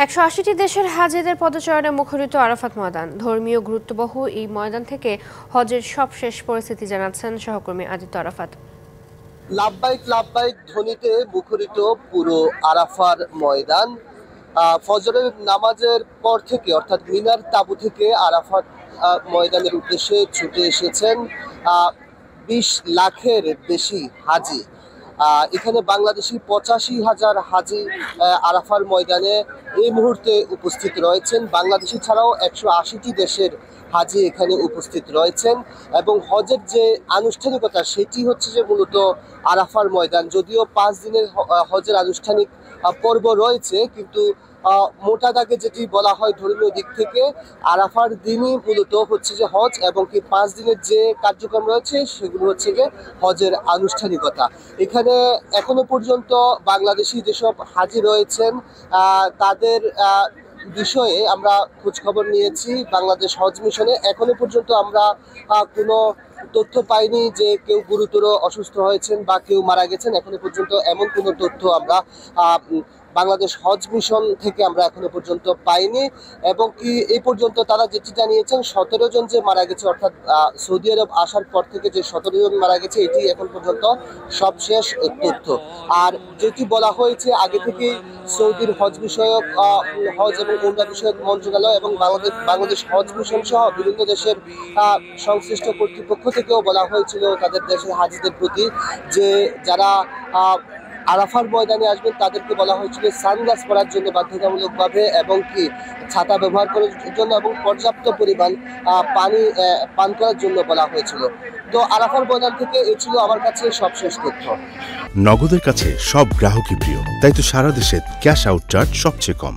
১৮০টি দেশের হাজিদের পদচারণে মুখরিত আরাফাত ময়দান। ধর্মীয় গুরুত্ববহ এই ময়দান থেকে হজের সবশেষ পরিস্থিতি জানাচ্ছেন সহকর্মী আদিত্য আরাফাত। লাব্বাইক লাব্বাইক ধ্বনিতে মুখরিত পুরো আরাফার ময়দান। ফজরের নামাজের পর থেকে অর্থাৎ মিনার তাঁবু থেকে আরাফাত ময়দানের উদ্দেশ্যে ছুটে এসেছেন ২০ লাখের বেশি হাজি। এখানে বাংলাদেশি ৮৫,০০০ হাজি আরাফার ময়দানে এই মুহূর্তে উপস্থিত রয়েছেন। বাংলাদেশি ছাড়াও ১৮০টি দেশের হাজি এখানে উপস্থিত রয়েছেন এবং হজের যে আনুষ্ঠানিকতা সেটি হচ্ছে যে মূলত আরাফার ময়দান। যদিও ৫ দিনের হজের আনুষ্ঠানিক পর্ব রয়েছে, কিন্তু মোটা দাগে যেটি বলা হয় ধর্মীয় দিক থেকে আরাফার দিনই মূলত হচ্ছে যে হজ, এবং কি ৫ দিনের যে কার্যক্রম রয়েছে সেগুলো হচ্ছে যে হজের আনুষ্ঠানিকতা। এখানে এখনো পর্যন্ত বাংলাদেশি যেসব হাজি রয়েছেন তাদের বিষয়ে আমরা খোঁজখবর নিয়েছি বাংলাদেশ হজ মিশনে। এখনো পর্যন্ত আমরা কোনো তথ্য পাইনি যে কেউ গুরুতর অসুস্থ হয়েছেন বা কেউ মারা গেছেন। এখনো পর্যন্ত এমন কোনো তথ্য আমরা বাংলাদেশ হজ মিশন থেকে আমরা এখনো পর্যন্ত পাইনি। এবং কি এই পর্যন্ত তারা যেটি জানিয়েছেন ১৭ জন যে মারা গেছে, অর্থাৎ সৌদি আরব আসার পর থেকে যে ১৭ জন মারা গেছে এটি এখন পর্যন্ত সবশেষ তথ্য। আর যেটি বলা হয়েছে আগে থেকেই সৌদির হজ বিষয়ক হজ এবং উমরা বিষয়ক মন্ত্রণালয় এবং বাংলাদেশ হজ মিশন সহ বিভিন্ন দেশের সংশ্লিষ্ট কর্তৃপক্ষ থেকেও বলা হয়েছিল তাদের দেশের হাজিদের প্রতি যে যারা আরাফার ময়দানে আসবেন তাদেরকে বলা হয়েছিল সানগ্লাস পরার জন্য বাধ্যতামূলকভাবে, এবং কি ছাতা ব্যবহার করার জন্য এবং পর্যাপ্ত পরিমাণ পানি পান করার জন্য বলা হয়েছিল। তো আরাফার ময়দান থেকে এ ছিল আমার কাছে সবশেষ তথ্য। নগদের কাছে সব গ্রাহকই প্রিয়, তাই তো সারা দেশে ক্যাশ আউট চার্জ সবচেয়ে কম।